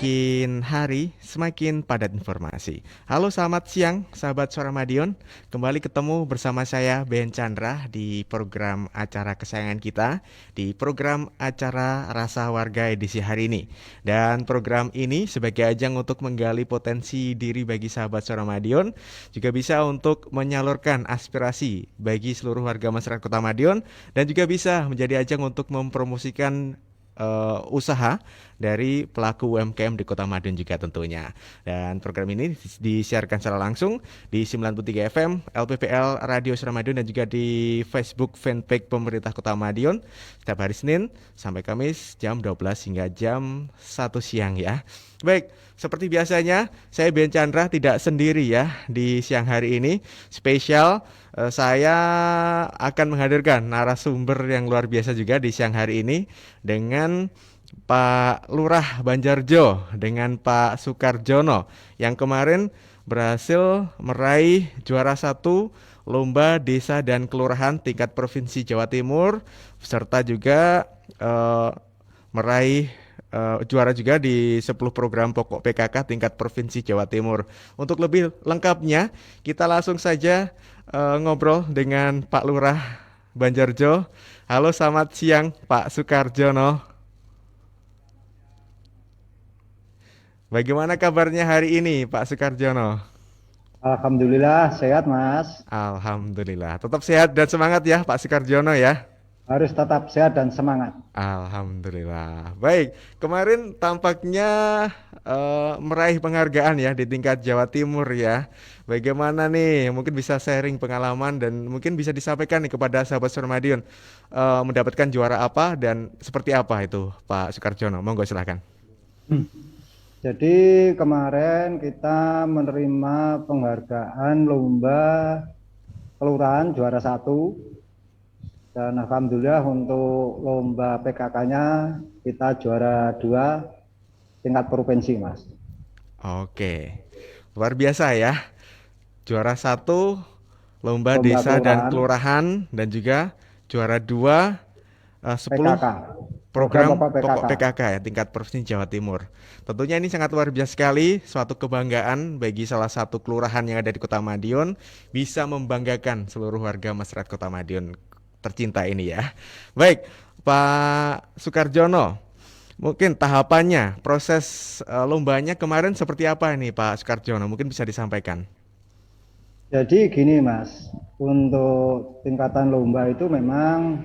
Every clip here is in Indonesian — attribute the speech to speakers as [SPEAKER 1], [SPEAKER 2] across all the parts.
[SPEAKER 1] semakin hari semakin padat informasi. Halo, selamat siang sahabat Suara Madiun. Kembali ketemu bersama saya Ben Chandra di program acara kesayangan kita, di program acara Rasa Warga edisi hari ini. Dan program ini sebagai ajang untuk menggali potensi diri bagi sahabat Suara Madiun, juga bisa untuk menyalurkan aspirasi bagi seluruh warga masyarakat Kota Madiun, dan juga bisa menjadi ajang untuk mempromosikan usaha dari pelaku UMKM di Kota Madiun juga tentunya. Dan program ini disiarkan secara langsung di 93 FM, LPPL Radio Suara Madiun, dan juga di Facebook fanpage pemerintah Kota Madiun setiap hari Senin sampai Kamis jam 12 hingga jam 1 siang ya. Baik, seperti biasanya saya Ben Chandra tidak sendiri ya di siang hari ini. Spesial saya akan menghadirkan narasumber yang luar biasa juga di siang hari ini dengan Pak Lurah Banjarjo dengan Pak Sukarjono yang kemarin berhasil meraih juara satu lomba desa dan kelurahan tingkat provinsi Jawa Timur, serta juga meraih juara juga di 10 program pokok PKK tingkat provinsi Jawa Timur. Untuk lebih lengkapnya, kita langsung saja ngobrol dengan Pak Lurah Banjarjo. Halo, selamat siang Pak Sukarjono. Bagaimana kabarnya hari ini, Pak Sukarjono?
[SPEAKER 2] Alhamdulillah sehat Mas.
[SPEAKER 1] Alhamdulillah, tetap sehat dan semangat ya, Pak Sukarjono ya.
[SPEAKER 2] Harus tetap sehat dan semangat.
[SPEAKER 1] Alhamdulillah. Baik, kemarin tampaknya meraih penghargaan ya di tingkat Jawa Timur ya. Bagaimana nih? Mungkin bisa sharing pengalaman dan mungkin bisa disampaikan nih kepada sahabat Surmadion mendapatkan juara apa dan seperti apa itu, Pak Sukarjono. Monggo silakan.
[SPEAKER 2] Jadi kemarin kita menerima penghargaan lomba kelurahan juara satu, dan alhamdulillah untuk lomba PKK-nya kita juara 2 tingkat provinsi Mas.
[SPEAKER 1] Oke, luar biasa ya. Juara satu lomba
[SPEAKER 2] Lomba
[SPEAKER 1] desa dan
[SPEAKER 2] kelurahan
[SPEAKER 1] kelurahan dan juga juara 2 10
[SPEAKER 2] PKK, program
[SPEAKER 1] program
[SPEAKER 2] pokok
[SPEAKER 1] pokok
[SPEAKER 2] PKK.
[SPEAKER 1] PKK ya tingkat provinsi Jawa Timur. Tentunya ini sangat luar biasa sekali, suatu kebanggaan bagi salah satu kelurahan yang ada di Kota Madiun bisa membanggakan seluruh warga masyarakat Kota Madiun tercinta ini ya. Baik, Pak Sukarjono, mungkin tahapannya, proses lombanya kemarin seperti apa ini Pak Sukarjono? Mungkin bisa disampaikan.
[SPEAKER 2] Jadi gini Mas, untuk tingkatan lomba itu memang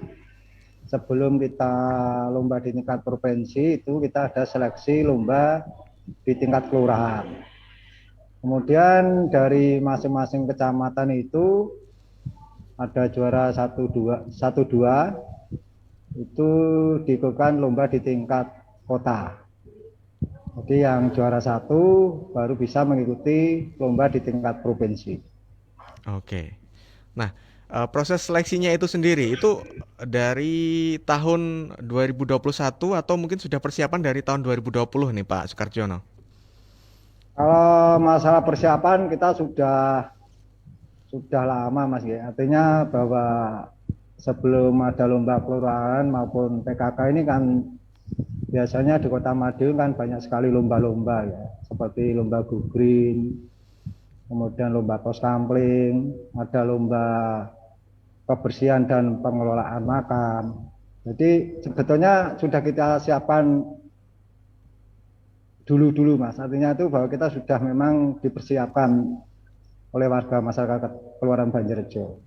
[SPEAKER 2] sebelum kita lomba di tingkat provinsi itu kita ada seleksi lomba di tingkat kelurahan. Kemudian dari masing-masing kecamatan itu ada juara 1 2 itu diikutkan lomba di tingkat kota. Jadi yang juara 1 baru bisa mengikuti lomba di tingkat provinsi.
[SPEAKER 1] Oke. Nah, proses seleksinya itu sendiri itu dari tahun 2021 atau mungkin sudah persiapan dari tahun 2020 nih Pak Sukarjono?
[SPEAKER 2] Kalau masalah persiapan kita sudah lama Mas ya. Artinya bahwa sebelum ada lomba kelurahan maupun PKK ini kan biasanya di Kota Madiun kan banyak sekali lomba-lomba ya, seperti lomba gugrin, kemudian lomba kos kampling, ada lomba kebersihan dan pengelolaan makam. Jadi sebetulnya sudah kita siapkan dulu Mas. Artinya itu bahwa kita sudah memang dipersiapkan oleh warga masyarakat Kelurahan Banjarjo.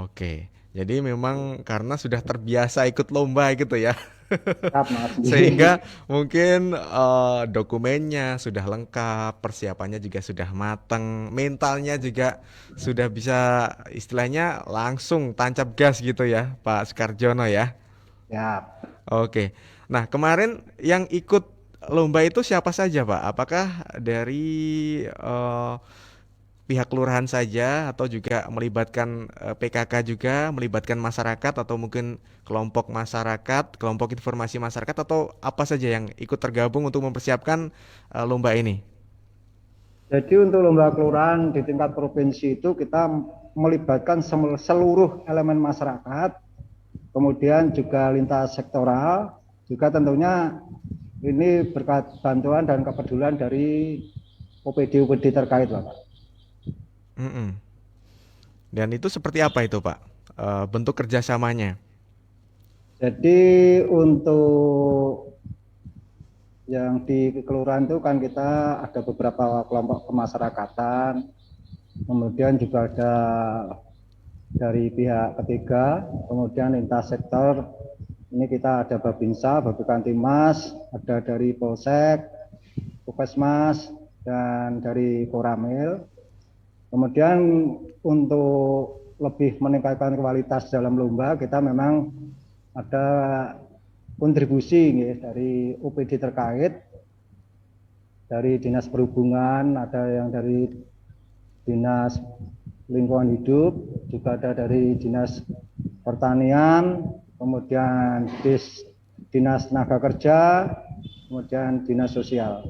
[SPEAKER 1] Oke. Jadi memang karena sudah terbiasa ikut lomba gitu ya.
[SPEAKER 2] Siap Mas.
[SPEAKER 1] Sehingga mungkin dokumennya sudah lengkap, persiapannya juga sudah matang, mentalnya juga sudah bisa istilahnya langsung tancap gas gitu ya, Pak Sukarjono ya.
[SPEAKER 2] Siap.
[SPEAKER 1] Oke. Nah, kemarin yang ikut lomba itu siapa saja, Pak? Apakah dari pihak kelurahan saja atau juga melibatkan PKK juga, melibatkan masyarakat atau mungkin kelompok masyarakat, kelompok informasi masyarakat atau apa saja yang ikut tergabung untuk mempersiapkan lomba ini?
[SPEAKER 2] Jadi untuk lomba kelurahan di tingkat provinsi itu kita melibatkan seluruh elemen masyarakat, kemudian juga lintas sektoral, juga tentunya ini berkat bantuan dan kepedulian dari OPD-OPD terkait, Bapak.
[SPEAKER 1] Mm-mm. Dan itu seperti apa itu, Pak? Bentuk kerjasamanya?
[SPEAKER 2] Jadi untuk yang di kelurahan itu kan kita ada beberapa kelompok kemasyarakatan, kemudian juga ada dari pihak ketiga, kemudian lintas sektor. Ini kita ada Babinsa, Babikantimas, ada dari Polsek, Puskesmas, dan dari Koramil. Kemudian untuk lebih meningkatkan kualitas dalam lomba, kita memang ada kontribusi dari OPD terkait, dari Dinas Perhubungan, ada yang dari Dinas Lingkungan Hidup, juga ada dari Dinas Pertanian, kemudian Dinas Tenaga Kerja, kemudian Dinas Sosial.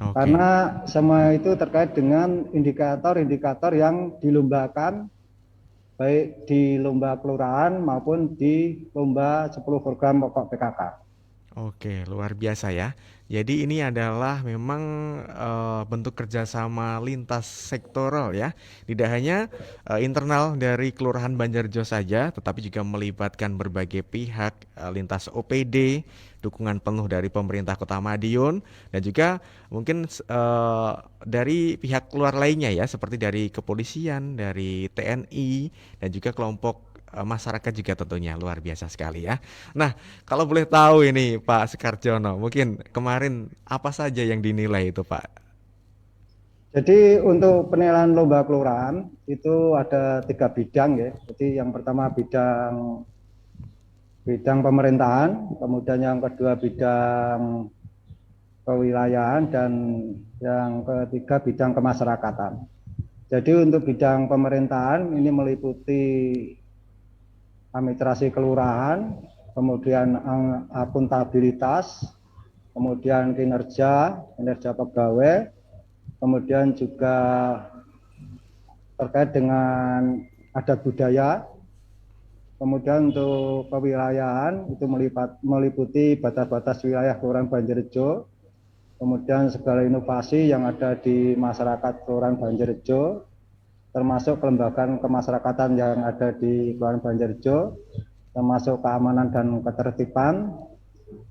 [SPEAKER 1] Oke.
[SPEAKER 2] Karena semua itu terkait dengan indikator-indikator yang dilombakan, baik di lomba kelurahan maupun di lomba 10 program pokok PKK.
[SPEAKER 1] Oke, luar biasa ya. Jadi ini adalah memang bentuk kerjasama lintas sektoral ya. Tidak hanya internal dari Kelurahan Banjarjo saja, tetapi juga melibatkan berbagai pihak, lintas OPD, dukungan penuh dari pemerintah Kota Madiun, dan juga mungkin dari pihak luar lainnya ya, seperti dari kepolisian, dari TNI, dan juga kelompok masyarakat juga tentunya luar biasa sekali ya. Nah, kalau boleh tahu ini Pak Sekarjono, mungkin kemarin apa saja yang dinilai itu Pak?
[SPEAKER 2] Jadi untuk penilaian lomba kelurahan itu ada 3 bidang ya. Jadi yang pertama bidang bidang pemerintahan, kemudian yang kedua bidang kewilayahan, dan yang ketiga bidang kemasyarakatan. Jadi untuk bidang pemerintahan ini meliputi administrasi kelurahan, kemudian akuntabilitas, kemudian kinerja pegawai, kemudian juga terkait dengan adat budaya. Kemudian untuk kewilayahan itu meliputi batas-batas wilayah Kelurahan Banjarjo, kemudian segala inovasi yang ada di masyarakat Kelurahan Banjarjo, termasuk kelembagaan kemasyarakatan yang ada di Kelurahan Banjarjo, termasuk keamanan dan ketertiban,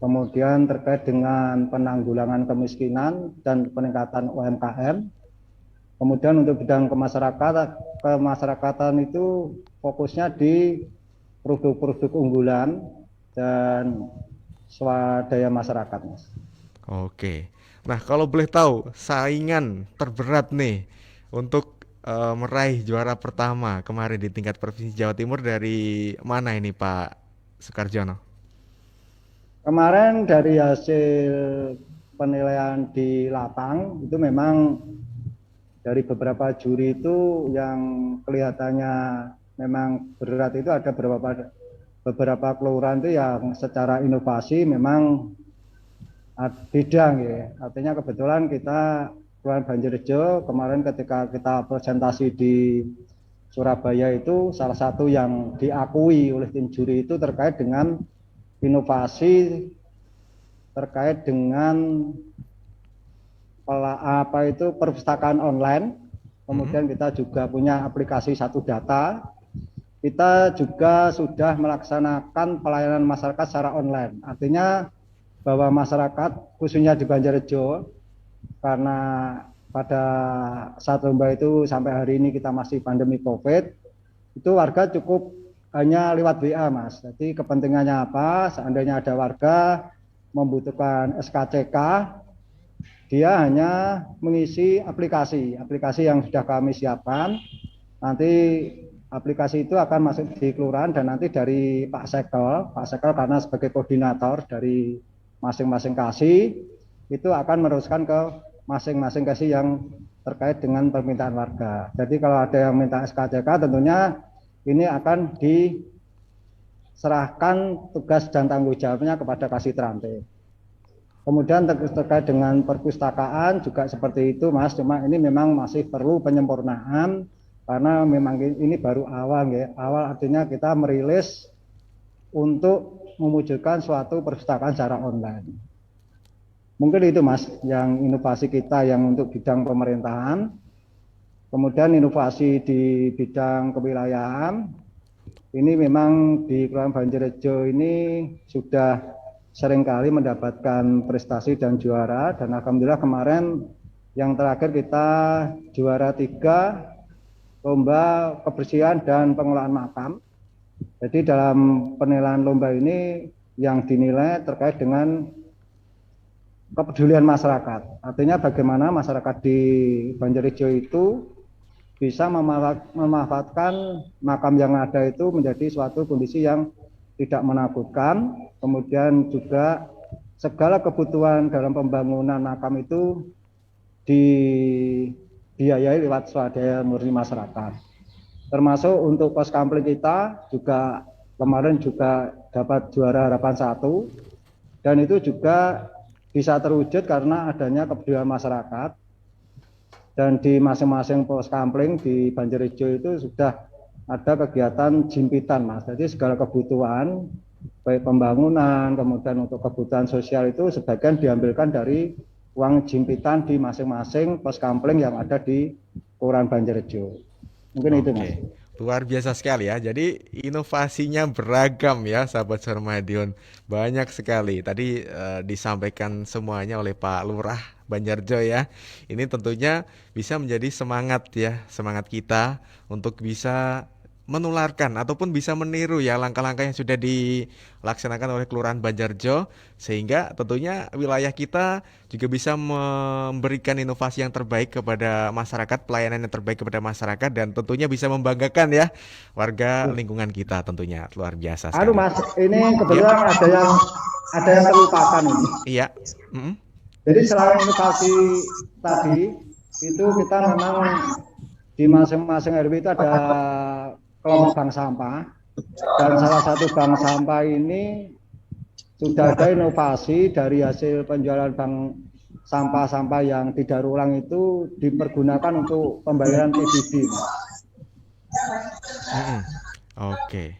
[SPEAKER 2] kemudian terkait dengan penanggulangan kemiskinan dan peningkatan UMKM. Kemudian untuk bidang kemasyarakatan itu fokusnya di produk-produk unggulan dan swadaya masyarakat, Mas.
[SPEAKER 1] Oke. Nah, kalau boleh tahu saingan terberat nih untuk meraih juara pertama kemarin di tingkat Provinsi Jawa Timur dari mana ini Pak Sukarjono?
[SPEAKER 2] Kemarin dari hasil penilaian di lapang itu memang dari beberapa juri itu yang kelihatannya memang berat itu ada beberapa kelurahan itu yang secara inovasi memang bidang ya. Artinya kebetulan kita Kelurahan Banjarjo kemarin ketika kita presentasi di Surabaya itu salah satu yang diakui oleh tim juri itu terkait dengan inovasi terkait dengan perpustakaan online.
[SPEAKER 1] Mm-mm.
[SPEAKER 2] Kemudian kita juga punya aplikasi Satu Data. Kita juga sudah melaksanakan pelayanan masyarakat secara online. Artinya bahwa masyarakat khususnya di Banjarjo, karena pada saat lomba itu sampai hari ini kita masih pandemi COVID, itu warga cukup hanya lewat WA, Mas. Jadi kepentingannya apa? Seandainya ada warga membutuhkan SKCK, dia hanya mengisi aplikasi yang sudah kami siapkan. Nanti aplikasi itu akan masuk di kelurahan dan nanti dari Pak Sekel karena sebagai koordinator dari masing-masing kasih itu akan meneruskan ke masing-masing kasih yang terkait dengan permintaan warga. Jadi kalau ada yang minta SKCK tentunya ini akan diserahkan tugas dan tanggung jawabnya kepada kasih terante. Kemudian terkait dengan perpustakaan juga seperti itu, Mas. Cuma ini memang masih perlu penyempurnaan karena memang ini baru awal ya. Awal artinya kita merilis untuk mewujudkan suatu perpustakaan secara online. Mungkin itu Mas, yang inovasi kita yang untuk bidang pemerintahan. Kemudian inovasi di bidang kewilayahan, ini memang di Kelurahan Banjarrejo ini sudah seringkali mendapatkan prestasi dan juara, dan alhamdulillah kemarin yang terakhir kita juara 3 lomba kebersihan dan pengelolaan makam. Jadi dalam penilaian lomba ini yang dinilai terkait dengan kepedulian masyarakat. Artinya bagaimana masyarakat di Banjarrejo itu bisa memanfaatkan makam yang ada itu menjadi suatu kondisi yang tidak menakutkan. Kemudian juga segala kebutuhan dalam pembangunan makam itu dibiayai lewat swadaya murni masyarakat. Termasuk untuk pos kampling kita juga kemarin juga dapat juara harapan 1, dan itu juga bisa terwujud karena adanya kepedulian masyarakat. Dan di masing-masing pos kampling di Banjarrejo itu sudah ada kegiatan jimpitan Mas. Jadi segala kebutuhan baik pembangunan kemudian untuk kebutuhan sosial itu sebagian diambilkan dari uang jimpitan di masing-masing pos kampling yang ada di Kelurahan Banjarrejo. Mungkin itu Mas.
[SPEAKER 1] Luar biasa sekali ya. Jadi inovasinya beragam ya, sahabat Sarmadion. Banyak sekali. Tadi disampaikan semuanya oleh Pak Lurah Banjarjo ya. Ini tentunya bisa menjadi semangat ya, semangat kita untuk bisa menularkan ataupun bisa meniru ya langkah-langkah yang sudah dilaksanakan oleh Kelurahan Banjarjo, sehingga tentunya wilayah kita juga bisa memberikan inovasi yang terbaik kepada masyarakat, pelayanan yang terbaik kepada masyarakat, dan tentunya bisa membanggakan ya warga lingkungan kita. Tentunya luar biasa sekali.
[SPEAKER 2] Mas, ini kebetulan ada yang terlupakan ini.
[SPEAKER 1] Iya.
[SPEAKER 2] Jadi selain inovasi tadi itu kita memang di masing-masing RW itu ada kelompok bank sampah, dan salah satu bank sampah ini sudah ada inovasi dari hasil penjualan bank sampah-sampah yang didaur ulang itu dipergunakan untuk pembayaran PBB.
[SPEAKER 1] Oke.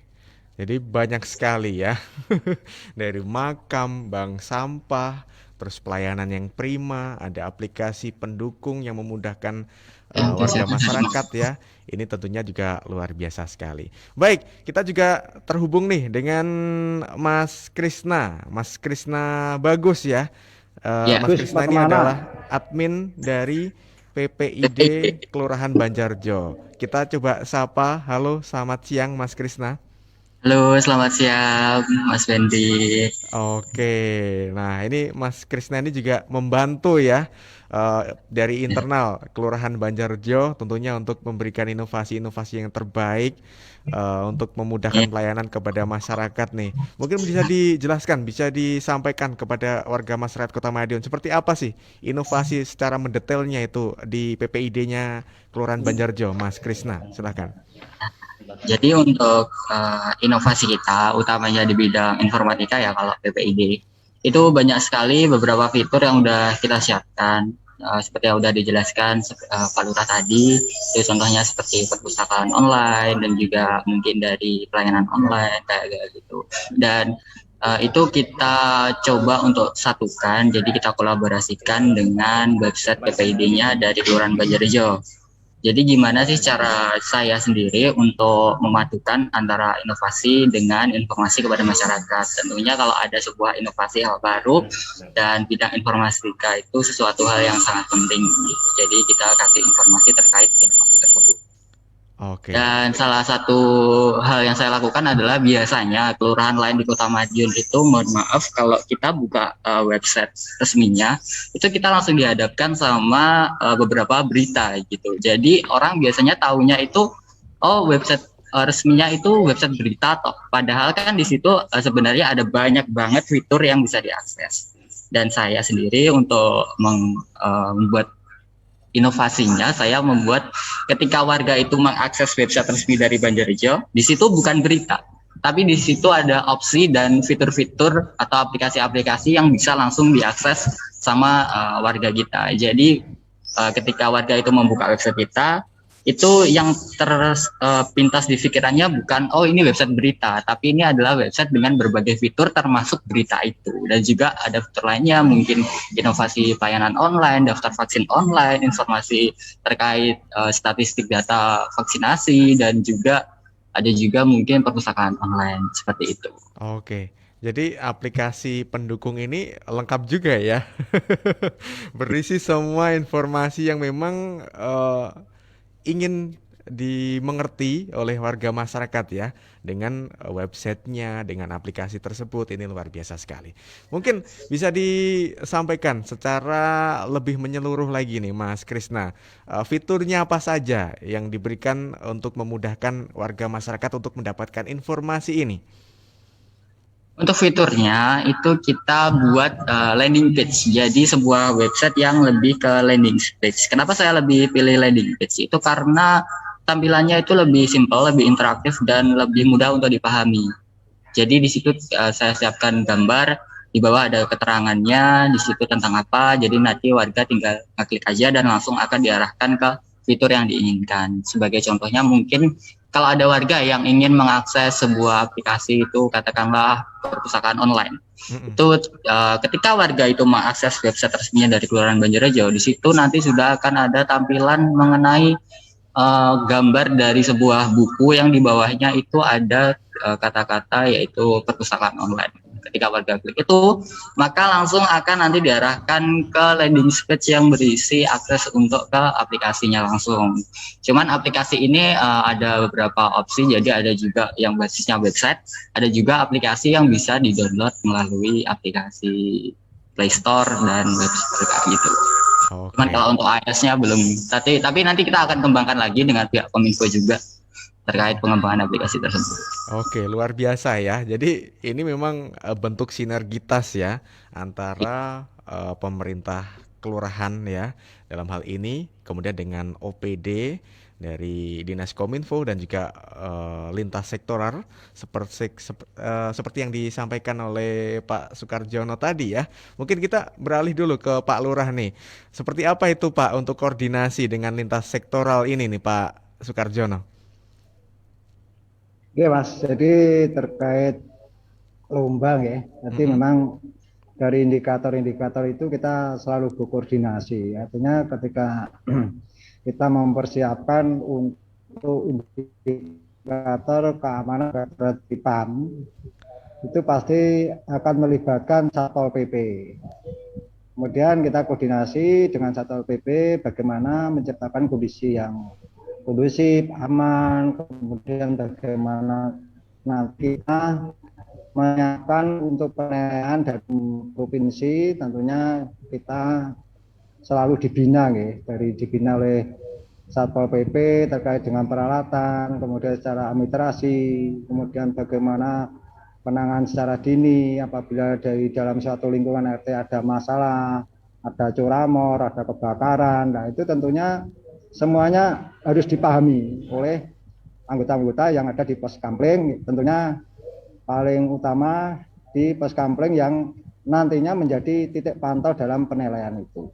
[SPEAKER 1] Jadi banyak sekali ya dari makam, bank sampah, terus pelayanan yang prima, ada aplikasi pendukung yang memudahkan warga masyarakat ya. Ini tentunya juga luar biasa sekali. Baik, kita juga terhubung nih dengan Mas Krisna. Mas Krisna Bagus ya. Mas Krisna ini adalah admin dari PPID Kelurahan Banjarjo. Kita coba sapa. Halo, selamat siang Mas Krisna.
[SPEAKER 3] Halo, selamat siang Mas Fendi.
[SPEAKER 1] Oke, nah ini Mas Krisna ini juga membantu ya dari internal Kelurahan Banjarjo tentunya untuk memberikan inovasi-inovasi yang terbaik untuk memudahkan pelayanan kepada masyarakat nih. Mungkin bisa dijelaskan, bisa disampaikan kepada warga masyarakat Kota Madiun seperti apa sih inovasi secara mendetailnya itu di PPID-nya Kelurahan Banjarjo, Mas Krisna, silakan.
[SPEAKER 3] Jadi untuk inovasi kita, utamanya di bidang informatika ya kalau PPID, itu banyak sekali beberapa fitur yang udah kita siapkan. Seperti yang udah dijelaskan Pak Lurah tadi, itu contohnya seperti perpustakaan online dan juga mungkin dari pelayanan online kayak gitu. Dan itu kita coba untuk satukan, jadi kita kolaborasikan dengan website PPID-nya dari Kelurahan Banjarrejo. Jadi gimana sih cara saya sendiri untuk memadukan antara inovasi dengan informasi kepada masyarakat. Tentunya kalau ada sebuah inovasi hal baru dan bidang informatika itu sesuatu hal yang sangat penting. Jadi kita kasih informasi terkait inovasi tersebut.
[SPEAKER 1] Oke.
[SPEAKER 3] Dan salah satu hal yang saya lakukan adalah biasanya kelurahan lain di Kota Madiun itu, mohon maaf kalau kita buka website resminya, itu kita langsung dihadapkan sama beberapa berita gitu. Jadi orang biasanya tahunya itu, oh website resminya itu website berita toh. Padahal kan di situ sebenarnya ada banyak banget fitur yang bisa diakses. Dan saya sendiri untuk membuat inovasinya, saya membuat ketika warga itu mengakses website resmi dari Banjarrejo, di situ bukan berita, tapi di situ ada opsi dan fitur-fitur atau aplikasi-aplikasi yang bisa langsung diakses sama warga kita. Jadi ketika warga itu membuka website kita, itu yang terpintas di pikirannya bukan oh ini website berita, tapi ini adalah website dengan berbagai fitur termasuk berita itu. Dan juga ada fitur lainnya, mungkin inovasi pelayanan online, daftar vaksin online, informasi terkait statistik data vaksinasi, dan juga ada juga mungkin perpustakaan online seperti itu.
[SPEAKER 1] Oke. Jadi aplikasi pendukung ini lengkap juga ya. Berisi semua informasi yang memang ingin dimengerti oleh warga masyarakat ya, dengan websitenya, dengan aplikasi tersebut. Ini luar biasa sekali. Mungkin bisa disampaikan secara lebih menyeluruh lagi nih Mas Krisna, fiturnya apa saja yang diberikan untuk memudahkan warga masyarakat untuk mendapatkan informasi ini?
[SPEAKER 3] Untuk fiturnya itu kita buat landing page. Jadi sebuah website yang lebih ke landing page. Kenapa saya lebih pilih landing page? Itu karena tampilannya itu lebih simple, lebih interaktif, dan lebih mudah untuk dipahami. Jadi di situ saya siapkan gambar, di bawah ada keterangannya, di situ tentang apa. Jadi nanti warga tinggal ngeklik aja dan langsung akan diarahkan ke fitur yang diinginkan. Sebagai contohnya mungkin kalau ada warga yang ingin mengakses sebuah aplikasi itu, katakanlah perpustakaan online, itu ketika warga itu mengakses website resminya dari Kelurahan Banjarnegara, di situ nanti sudah akan ada tampilan mengenai gambar dari sebuah buku yang di bawahnya itu ada kata-kata yaitu perpustakaan online. Ketika warga klik itu, maka langsung akan nanti diarahkan ke landing page yang berisi akses untuk ke aplikasinya langsung. Cuman aplikasi ini ada beberapa opsi, jadi ada juga yang basisnya website, ada juga aplikasi yang bisa di-download melalui aplikasi Play Store dan Web Store gitu. Cuman kalau untuk iOS-nya belum, tapi nanti kita akan kembangkan lagi dengan pihak Kominfo juga terkait pengembangan aplikasi tersebut.
[SPEAKER 1] Oke, luar biasa ya. Jadi ini memang bentuk sinergitas ya antara pemerintah kelurahan ya dalam hal ini, kemudian dengan OPD dari Dinas Kominfo dan juga lintas sektoral seperti yang disampaikan oleh Pak Sukarjono tadi ya. Mungkin kita beralih dulu ke Pak Lurah nih. Seperti apa itu Pak untuk koordinasi dengan lintas sektoral ini nih Pak Sukarjono?
[SPEAKER 2] Oke Mas, jadi terkait lomba ya, jadi memang dari indikator-indikator itu kita selalu berkoordinasi. Artinya ketika kita mempersiapkan untuk indikator keamanan ketertiban, itu pasti akan melibatkan Satpol PP. Kemudian kita koordinasi dengan Satpol PP bagaimana menciptakan kondisi yang kondusif, aman, kemudian bagaimana nanti kita menyiapkan untuk penilaian dari provinsi, tentunya kita selalu dibina dibina oleh Satpol PP terkait dengan peralatan, kemudian secara administrasi, kemudian bagaimana penanganan secara dini apabila dari dalam suatu lingkungan RT ada masalah, ada curamor, ada kebakaran. Nah, itu tentunya semuanya harus dipahami oleh anggota-anggota yang ada di pos kampling, tentunya paling utama di pos kampling yang nantinya menjadi titik pantau dalam penilaian itu.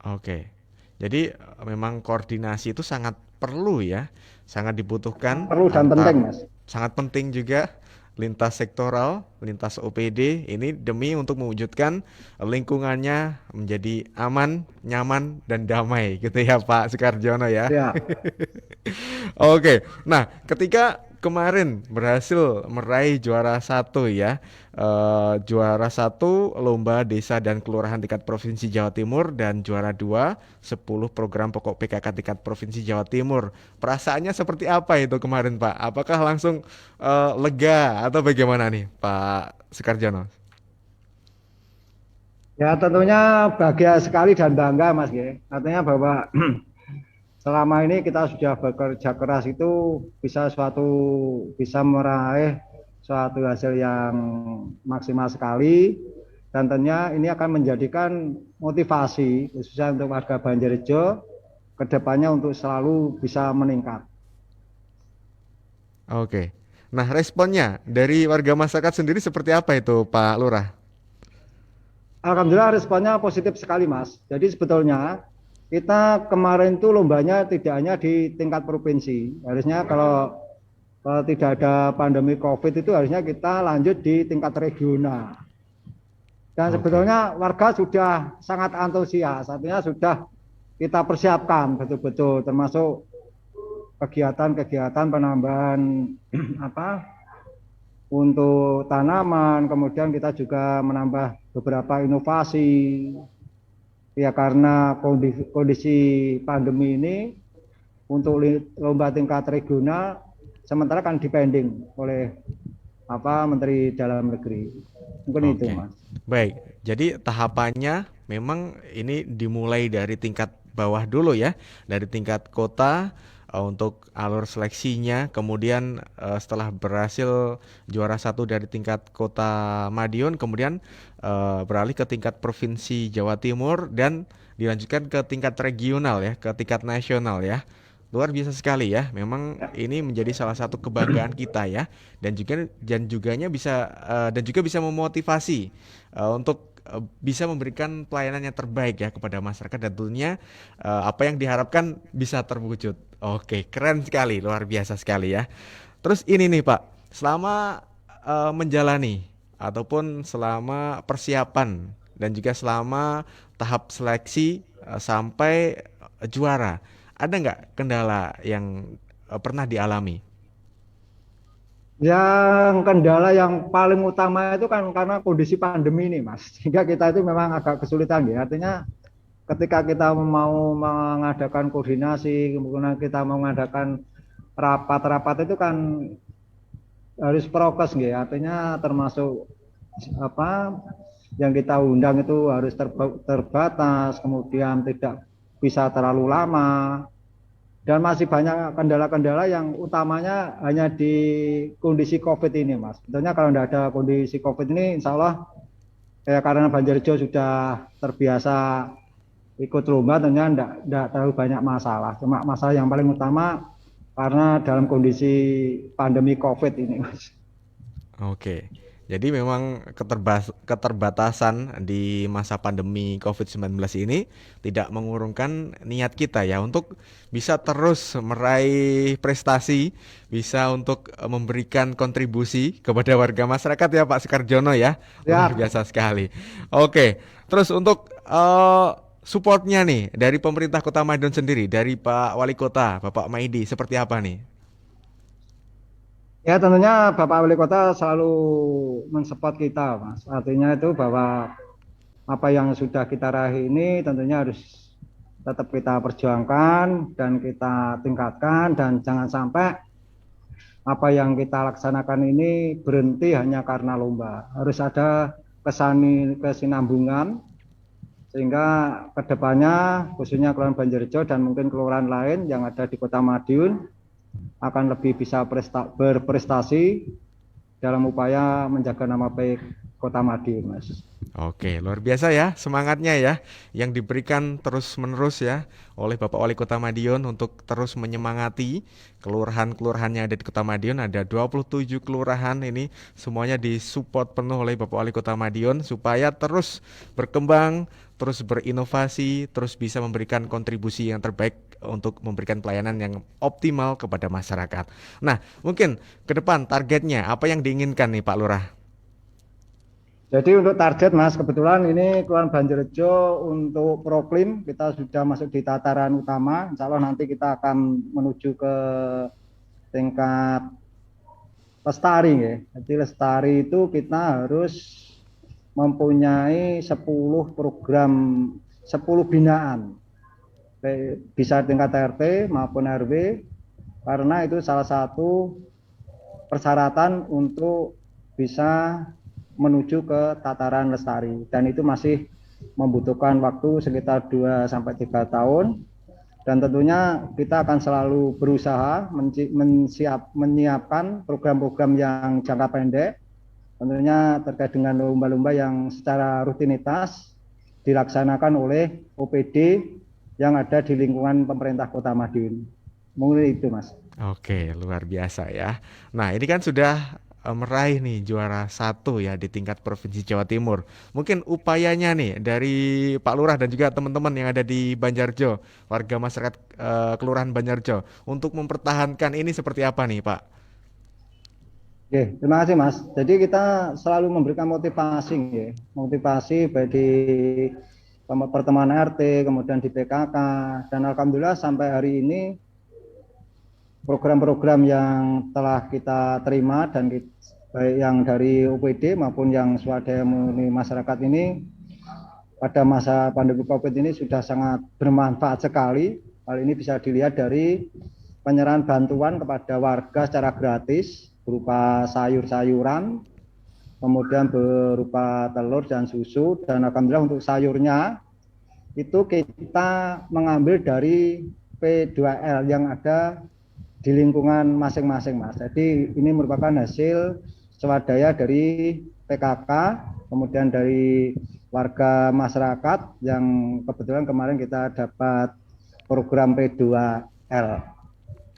[SPEAKER 1] Oke, jadi memang koordinasi itu sangat perlu ya, sangat dibutuhkan.
[SPEAKER 2] Perlu dan penting, Mas.
[SPEAKER 1] Sangat penting juga lintas sektoral, lintas OPD ini demi untuk mewujudkan lingkungannya menjadi aman, nyaman, dan damai gitu ya Pak Sukarjono ya.
[SPEAKER 2] Ya.
[SPEAKER 1] Oke, nah ketika kemarin berhasil meraih juara 1 ya, juara 1 lomba desa dan kelurahan tingkat provinsi Jawa Timur dan juara 2 10 program pokok PKK tingkat provinsi Jawa Timur. Perasaannya seperti apa itu kemarin Pak? Apakah langsung lega atau bagaimana nih Pak Sukarjono?
[SPEAKER 2] Ya tentunya bahagia sekali dan bangga Mas ya. Artinya bahwa selama ini kita sudah bekerja keras itu bisa meraih suatu hasil yang maksimal sekali, dan tentunya ini akan menjadikan motivasi khususnya untuk warga Banjarnegara kedepannya untuk selalu bisa meningkat.
[SPEAKER 1] Oke, nah responnya dari warga masyarakat sendiri seperti apa itu Pak Lurah?
[SPEAKER 2] Alhamdulillah responnya positif sekali Mas. Jadi sebetulnya kita kemarin tuh lombanya tidak hanya di tingkat provinsi. Harusnya kalau tidak ada pandemi COVID itu harusnya kita lanjut di tingkat regional. Dan
[SPEAKER 1] Oke.
[SPEAKER 2] sebetulnya warga sudah sangat antusias, artinya sudah kita persiapkan betul-betul, termasuk kegiatan-kegiatan penambahan apa untuk tanaman, kemudian kita juga menambah beberapa inovasi. Ya karena kondisi pandemi ini untuk lomba tingkat regional sementara kan dipending oleh Menteri Dalam Negeri. Mungkin itu,
[SPEAKER 1] Oke.
[SPEAKER 2] Mas.
[SPEAKER 1] Baik. Jadi tahapannya memang ini dimulai dari tingkat bawah dulu ya, dari tingkat kota untuk alur seleksinya, kemudian setelah berhasil juara satu dari tingkat kota Madiun, kemudian beralih ke tingkat provinsi Jawa Timur dan dilanjutkan ke tingkat regional ya, ke tingkat nasional ya. Luar biasa sekali ya. Memang ini menjadi salah satu kebanggaan kita ya, dan juga bisa memotivasi untuk bisa memberikan pelayanan yang terbaik ya kepada masyarakat, dan tentunya apa yang diharapkan bisa terwujud. Oke, keren sekali, luar biasa sekali ya. Terus ini nih Pak, selama menjalani ataupun selama persiapan dan juga selama tahap seleksi sampai juara, ada nggak kendala yang pernah dialami?
[SPEAKER 2] Yang kendala yang paling utama itu kan karena kondisi pandemi ini, Mas. Sehingga kita itu memang agak kesulitan ya. Artinya ketika kita mau mengadakan koordinasi, kemudian kita mau mengadakan rapat-rapat itu kan harus prokes ya. Artinya termasuk apa yang kita undang itu harus terbatas, kemudian tidak bisa terlalu lama. Dan masih banyak kendala-kendala yang utamanya hanya di kondisi COVID ini, Mas. Sebetulnya kalau tidak ada kondisi COVID ini, insya Allah karena Banjarjo sudah terbiasa ikut lomba, tentunya tidak terlalu banyak masalah. Cuma masalah yang paling utama karena dalam kondisi pandemi COVID ini, Mas.
[SPEAKER 1] Oke. Jadi memang keterbatasan di masa pandemi COVID-19 ini tidak mengurungkan niat kita ya untuk bisa terus meraih prestasi, bisa untuk memberikan kontribusi kepada warga masyarakat ya Pak Sukarjono ya. Luar
[SPEAKER 2] Ya,
[SPEAKER 1] biasa sekali. Oke, terus untuk supportnya nih dari pemerintah Kota Madiun sendiri, dari Pak Wali Kota, Bapak Maidi, seperti apa nih?
[SPEAKER 2] ya tentunya Bapak Wali Kota selalu mensupport kita, Mas. Artinya itu bahwa apa yang sudah kita raih ini tentunya harus tetap kita perjuangkan dan kita tingkatkan, dan jangan sampai apa yang kita laksanakan ini berhenti hanya karena lomba. Harus ada kesinambungan sehingga kedepannya khususnya Kelurahan Banjarjo dan mungkin kelurahan lain yang ada di Kota Madiun akan lebih bisa berprestasi dalam upaya menjaga nama baik Kota Madiun, Mas.
[SPEAKER 1] Oke, luar biasa ya semangatnya ya yang diberikan terus-menerus ya oleh Bapak Wali Kota Madiun untuk terus menyemangati kelurahan-kelurahannya ada di Kota Madiun. Ada 27 kelurahan ini semuanya disupport penuh oleh Bapak Wali Kota Madiun supaya terus berkembang, terus berinovasi, terus bisa memberikan kontribusi yang terbaik untuk memberikan pelayanan yang optimal kepada masyarakat. Nah, mungkin ke depan targetnya apa yang diinginkan nih Pak Lurah?
[SPEAKER 2] Jadi untuk target, Mas, kebetulan ini Kelurahan Banjarjo untuk proklim kita sudah masuk di tataran utama. Insya Allah nanti kita akan menuju ke tingkat lestari ya. Jadi lestari itu kita harus mempunyai 10 program, 10 binaan. Bisa tingkat RT maupun RW, karena itu salah satu persyaratan untuk bisa menuju ke tataran lestari, dan itu masih membutuhkan waktu sekitar 2-3 tahun, dan tentunya kita akan selalu berusaha menyiapkan program-program yang jangka pendek, tentunya terkait dengan lomba-lomba yang secara rutinitas dilaksanakan oleh OPD yang ada di lingkungan pemerintah Kota Madiun. Mungkin itu, Mas.
[SPEAKER 1] Oke, luar biasa ya. Nah, ini kan sudah meraih nih juara satu ya di tingkat Provinsi Jawa Timur. Mungkin upayanya nih dari Pak Lurah dan juga teman-teman yang ada di Banjarjo, warga masyarakat Kelurahan Banjarjo, untuk mempertahankan ini seperti apa nih Pak?
[SPEAKER 2] Oke, terima kasih Mas. Jadi kita selalu memberikan motivasi, ya. Motivasi baik di pertemuan RT, kemudian di PKK, dan alhamdulillah sampai hari ini program-program yang telah kita terima dan baik yang dari UPD maupun yang swadaya murni masyarakat ini pada masa pandemi COVID ini sudah sangat bermanfaat sekali. Hal ini bisa dilihat dari penyerahan bantuan kepada warga secara gratis berupa sayur-sayuran, kemudian berupa telur dan susu, dan alhamdulillah untuk sayurnya itu kita mengambil dari P2L yang ada di lingkungan masing-masing Mas. Jadi ini merupakan hasil swadaya dari PKK, kemudian dari warga masyarakat yang kebetulan kemarin kita dapat program P2L.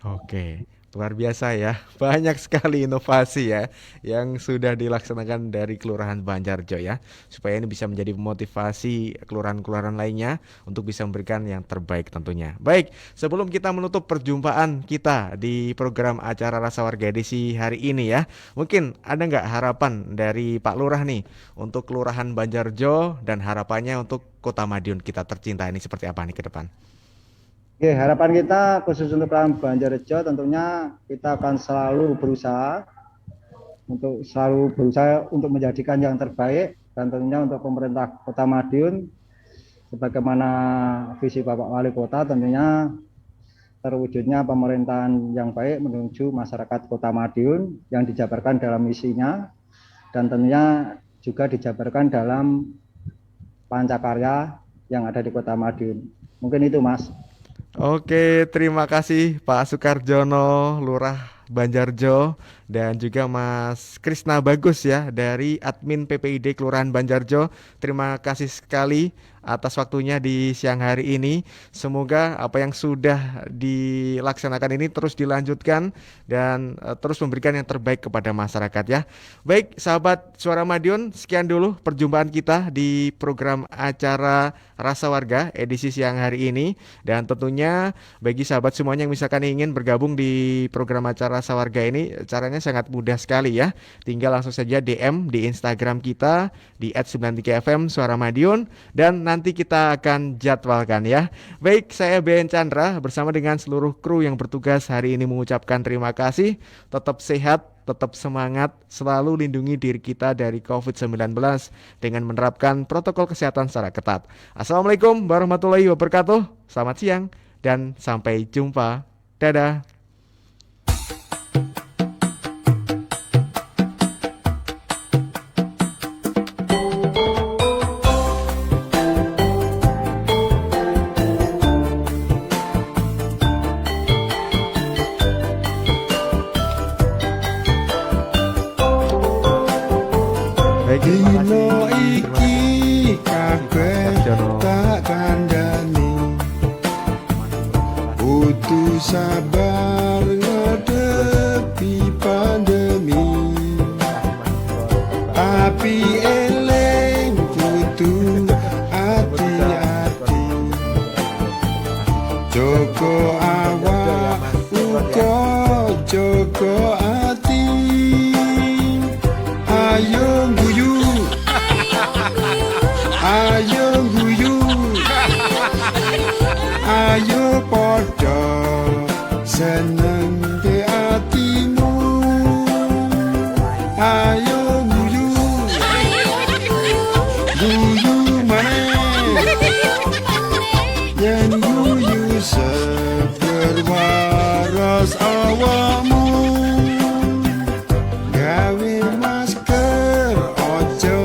[SPEAKER 1] Oke, luar biasa ya. Banyak sekali inovasi ya yang sudah dilaksanakan dari Kelurahan Banjarjo ya, supaya ini bisa menjadi motivasi kelurahan-kelurahan lainnya untuk bisa memberikan yang terbaik tentunya. Baik, sebelum kita menutup perjumpaan kita di program acara Rasa Warga edisi hari ini ya, mungkin ada nggak harapan dari Pak Lurah nih untuk Kelurahan Banjarjo dan harapannya untuk Kota Madiun kita tercinta ini seperti apa nih ke depan?
[SPEAKER 2] Oke, harapan kita khusus untuk Kelurahan Banjarjo tentunya kita akan selalu berusaha untuk menjadikan yang terbaik, dan tentunya untuk pemerintah Kota Madiun sebagaimana visi Bapak Wali Kota tentunya terwujudnya pemerintahan yang baik menuju masyarakat Kota Madiun yang dijabarkan dalam misinya dan tentunya juga dijabarkan dalam pancakarya yang ada di Kota Madiun. Mungkin itu Mas.
[SPEAKER 1] Oke, terima kasih Pak Sukarjono, Lurah Banjarjo, dan juga Mas Krisna Bagus ya dari admin PPID Kelurahan Banjarjo. Terima kasih sekali atas waktunya di siang hari ini. Semoga apa yang sudah dilaksanakan ini terus dilanjutkan dan terus memberikan yang terbaik kepada masyarakat ya. Baik, sahabat Suara Madiun, sekian dulu perjumpaan kita di program acara Rasa Warga edisi siang hari ini. Dan tentunya bagi sahabat semuanya yang misalkan ingin bergabung di program acara Rasa Warga ini, caranya sangat mudah sekali ya. Tinggal langsung saja DM di Instagram kita di @93fm Suara Madiun dan nanti kita akan jadwalkan ya. Baik, saya Ben Chandra bersama dengan seluruh kru yang bertugas hari ini mengucapkan terima kasih. Tetap sehat, tetap semangat, selalu lindungi diri kita dari COVID-19 dengan menerapkan protokol kesehatan secara ketat. Assalamualaikum warahmatullahi wabarakatuh. Selamat siang dan sampai jumpa. Dadah.
[SPEAKER 4] Dino iki kabeh tak kandhani, butuh sabar ngadepi pandemi, tapi eling kudu ati-ati, joko awak uga joko ati, ayo ayo guyu, ayo podo seneng ke atimu, ayo guyu, guyu maneh, yen guyu seger waras awakmu, gawe masker ojo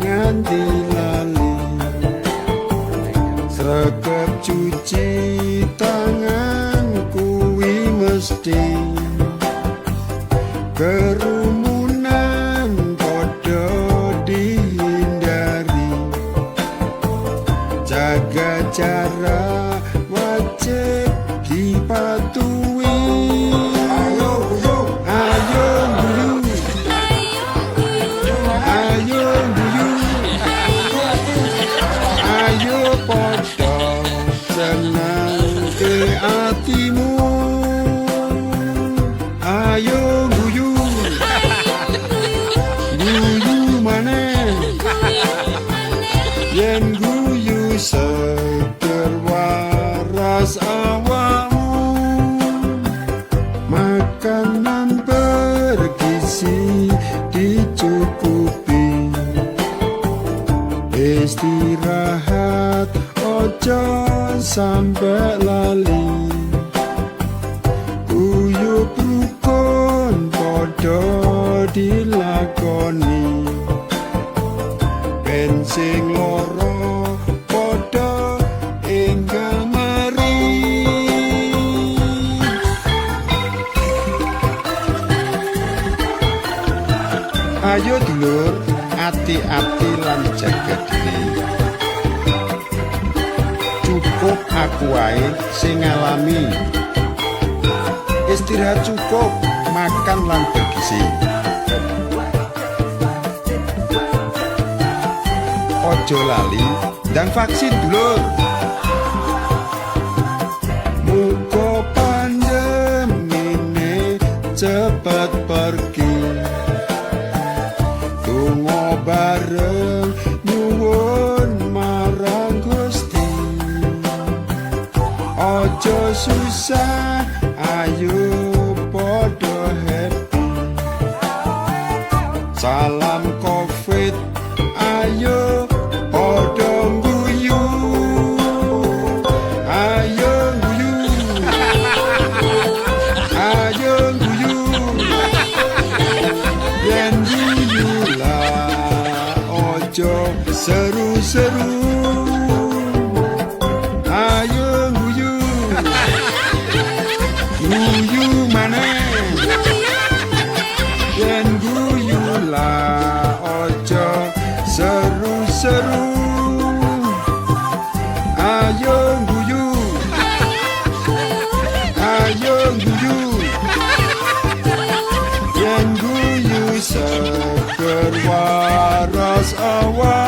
[SPEAKER 4] nganti sregep cuci tangan kuwi mesti, kerumunan podo dihindari, jaga jarak wajib dipatuhi, ayo guyu, podo senang ke hatimu. Ayo guyu maneh, yen guyu seger waras awakmu. Makanan bergizi dicukupi, istirahat ojo sampe lali. Uyup rukun podo dilakoni, bensin loro podo enggal mari. Ayo dulur, ati-ati lan jaga diri. Cukup aku wae sing ngalami. Istirahat cukup, makan lan bergizi. Ojo lali ndang vaksin dulur. Muga pandemine cepet pergi. Tunggu bareng nyuwun marang Gusti. Ojo susah, ayo podo happy. Salam Covid, ayo podo guyu. Ayo guyu, ayo guyu. Yen guyu lah ojo seru-seru. Ayo guyu, guyu maneh, yen guyu lah ojo seru-seru. Ayo guyu, ayo guyu, yen guyu seger waras awak.